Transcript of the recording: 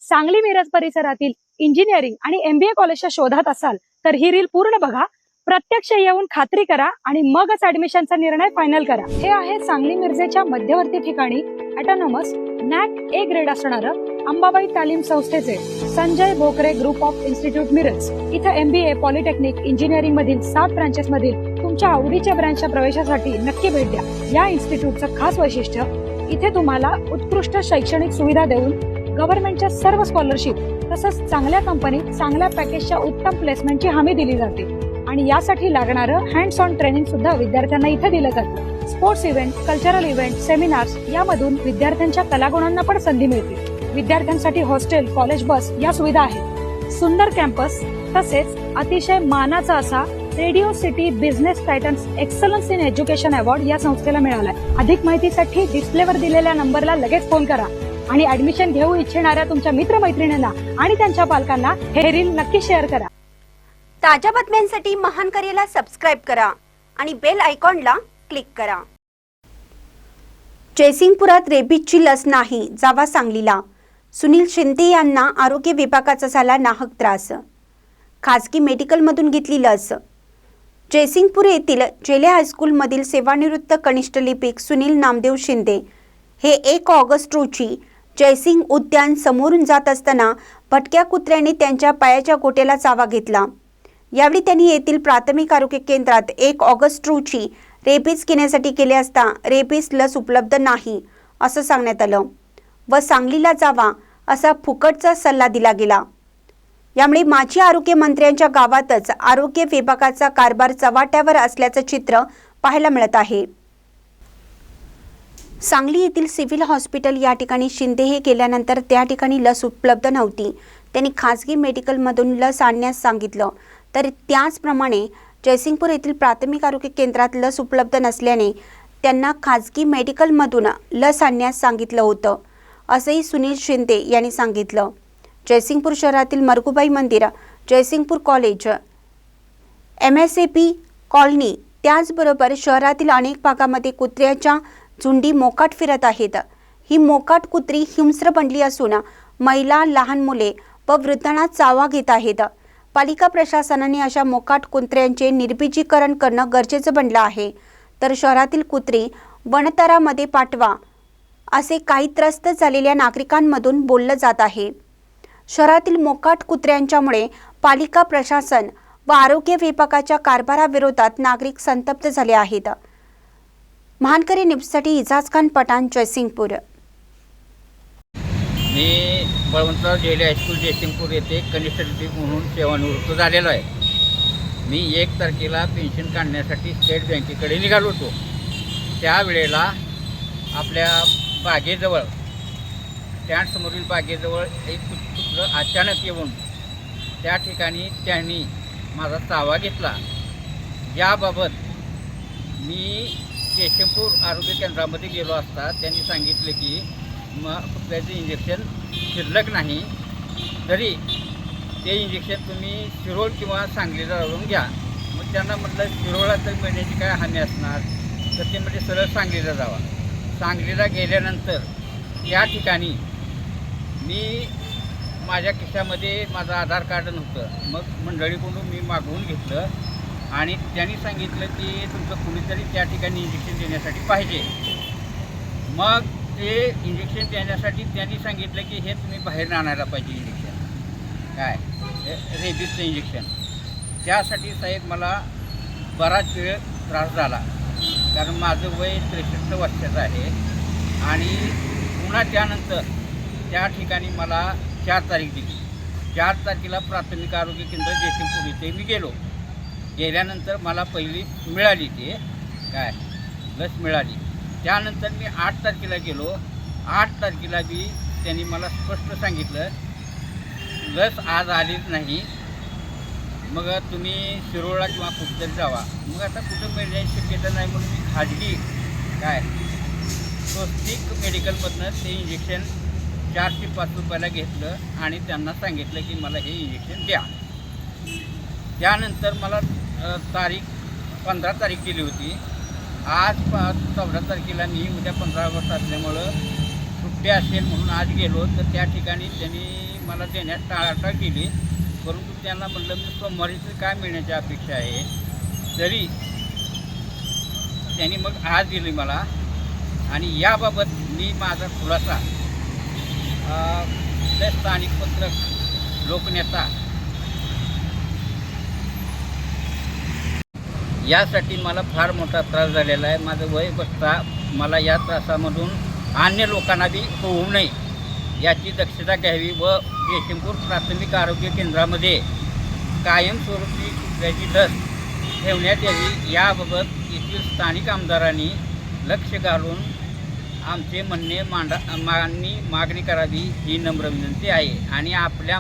सांगली मिरज परिसरातील इंजिनिअरिंग आणि MBA कॉलेजच्या शोधात असाल तर ही रील पूर्ण बघा, प्रत्यक्ष येऊन खात्री करा आणि मगच ऍडमिशनचा निर्णय फायनल करा। हे आहे सांगली मिरजेच्या मध्यवर्ती ठिकाणी ऑटोनॉमस NAC A ग्रेड असणारं अंबाबाई तालीम संस्थेचे Sanjay Bhokare group of institute Miraj. इथे MBA, पॉलिटेक्निक, इंजिनिअरिंग मधील 7 ब्रांचेस मधील तुमच्या आवडीच्या ब्रँचच्या प्रवेशासाठी नक्की भेट द्या। या इन्स्टिट्यूटचं खास वैशिष्ट्य, इथे तुम्हाला उत्कृष्ट शैक्षणिक सुविधा देऊन गव्हर्नमेंटच्या सर्व स्कॉलरशिप तसंच चांगल्या कंपनीत चांगल्या पॅकेजच्या उत्तम प्लेसमेंटची हमी दिली जाते आणि यासाठी लागणारं हँड्स ऑन ट्रेनिंग सुद्धा विद्यार्थ्यांना इथे दिलं जातं। Sports event, cultural event, seminars यामधून विद्यार्थ्यांच्या कलागुणांना पण संधी मिळते। विद्यार्थ्यांसाठी हॉस्टेल, कॉलेज बस या सुविधा आहेत। सुंदर कॅम्पस तसेच अतिशय मानाचा असा radio city business Titans excellence in education award या संस्थेला मिळालाय। अधिक माहितीसाठी डिस्प्लेवर दिलेल्या नंबरला लगेच फोन करा आणि ऍडमिशन घेऊ इच्छिणाऱ्या तुमच्या मित्रमैत्रिणींना आणि त्यांच्या पालकांना हे रील नक्की शेअर करा। ताज्या बातम्यांसाठी महान करेला सबस्क्राइब करा आणि बेल आयकॉनला क्लिक करा। जयसिंगपुरात रेबीजची लस नाही, जावा सांगलीला। सुनील शिंदे यांना आरोग्य विभागाचा झाला नाहक त्रास। खासगी मेडिकलमधून घेतली लस। जयसिंगपूर येथील जेले हायस्कूलमधील सेवानिवृत्त कनिष्ठ लिपिक सुनील नामदेव शिंदे हे 1 ऑगस्ट रोजी जयसिंग उद्यान समोरून जात असताना भटक्या कुत्र्याने त्यांच्या पायाच्या गोट्याला चावा घेतला। यावेळी त्यांनी येथील प्राथमिक आरोग्य केंद्रात 1 ऑगस्ट रोजी रेबीज घेण्यासाठी गेले असता रेबीज लस उपलब्ध नाही असं सांगण्यात आलं व सांगलीला जावा असा फुकटचा सल्ला दिला गेला। यामुळे माजी आरोग्य मंत्र्यांच्या गावातच आरोग्य विभागाचा कारभार चव्हाट्यावर असल्याचं चित्र पाहायला मिळत आहे। सांगली येथील सिव्हिल हॉस्पिटल या ठिकाणी शिंदे हे गेल्यानंतर त्या ठिकाणी लस उपलब्ध नव्हती। त्यांनी खासगी मेडिकलमधून लस आणण्यास सांगितलं, तर त्याचप्रमाणे जयसिंगपूर येथील प्राथमिक आरोग्य केंद्रात लस उपलब्ध नसल्याने त्यांना खासगी मेडिकलमधून लस आणण्यास सांगितलं होतं असंही सुनील शिंदे यांनी सांगितलं। जयसिंगपूर शहरातील मरगुबाई मंदिर, जयसिंगपूर कॉलेज, MSAP कॉलनी त्याचबरोबर शहरातील अनेक भागामध्ये कुत्र्याच्या झुंडी मोकाट फिरत आहेत। ही मोकाट कुत्री हिंस्र बनली असून महिला, लहान मुले व वृद्धांना चावा घेत आहेत। पालिका प्रशासनाने अशा मोकाट कुत्र्यांचे निर्बीजीकरण करणं गरजेचं बनलं आहे, तर शहरातील कुत्री वनतरामध्ये पाठवा असे काही त्रस्त झालेल्या नागरिकांमधून बोललं जात आहे। शहरातील मोकाट कुत्र्यांच्यामुळे पालिका प्रशासन व आरोग्य विभागाच्या कारभाराविरोधात नागरिक संतप्त झाले आहेत। महानकरी न्यूजसाठी इजाज खान पठाण, जयसिंगपूर। मी बळवंतराव जेले हायस्कूल जयसिंगपूर येथे कनिष्ठ लिपिक म्हणून सेवानिवृत्त झालेलो आहे। मी 1 तारखेला पेन्शन काढण्यासाठी स्टेट बँकेकडे निघालो होतो। त्यावेळेला आपल्या बागेजवळ, स्टँडसमोरील बागेजवळ एक कुत्रं अचानक येऊन त्या ठिकाणी त्यांनी माझा चावा घेतला। याबाबत मी जयसिंगपूर आरोग्य केंद्रामध्ये गेलो असता त्यांनी सांगितले की कुत्र्याचं इंजेक्शन शिल्लक नाही, तरी ते इंजेक्शन तुम्ही शिरोळ किंवा सांगलीला जाऊन घ्या। मग त्यांना म्हटलं शिरोळला तर महिन्याची काय हानी असणार, तर ते म्हणजे सरळ सांगलीला जावा। सांगलीला गेल्यानंतर त्या ठिकाणी मी माझ्या खिशामध्ये माझं आधार कार्ड नव्हतं। मग मंडळीकडून मी मागवून घेतलं आणि त्यांनी सांगितलं की तुमचं कुणीतरी त्या ठिकाणी इंजेक्शन देण्यासाठी पाहिजे। मग ते इंजेक्शन देण्यासाठी त्यांनी सांगितलं की हे तुम्ही बाहेर आणायला पाहिजे इंजेक्शन, काय रेबीजचं इंजेक्शन। त्यासाठी साहेब मला बराच वेळ त्रास झाला, कारण माझं वय 63 वर्षाचं आहे आणि पुन्हा त्यानंतर त्या ठिकाणी मला 4 तारीख दिली। 4 तारखेला प्राथमिक आरोग्य केंद्र जयसिंगपूर इथे मी गेलो। गेल्यानंतर मला पहिली मिळाली, ते काय लस मिळाली। त्यानंतर मी 8 तारखेला गेलो। 8 तारखेला बी त्यांनी मला स्पष्ट सांगितलं लस आज आलीच नाही, मग तुम्ही शिरोळला किंवा कुठेतरी जावा। मग आता कुठं मिळण्याची शक्यता नाही म्हणून मी खाजगी काय स्वस्तिक मेडिकलमधनं ते इंजेक्शन 4 ते 5 रुपयाला घेतलं आणि त्यांना सांगितलं की मला हे इंजेक्शन द्या। त्यानंतर मला तारीख 15 तारीख दिली होती। आज 14 तारखेला मी उद्या 15 ऑगस्ट असल्यामुळं सुट्टी असेल म्हणून आज गेलो तर त्या ठिकाणी त्यांनी मला देण्यास टाळाटाळ केली. परंतु त्यांना म्हणलं मी सोमवारीचं काय मिळण्याची अपेक्षा आहे, तरी त्यांनी मग आज दिली मला. आणि याबाबत मी माझा खुलासा त्या स्थानिक पत्रक लोकनेता यासाठी मला फार मोठा त्रास झालेला आहे. माझं वय बसता मला या त्रासामधून अन्य लोकांना बी होऊ नये याची दक्षता घ्यावी व जयसिंगपूर प्राथमिक आरोग्य केंद्रामध्ये कायमस्वरूपी कुत्र्याची लस ठेवण्यात यावी याबाबत येथील स्थानिक आमदारांनी लक्ष घालून आमचे म्हणणे मागणी करावी ही नम्र विनंती आहे. आणि आपल्या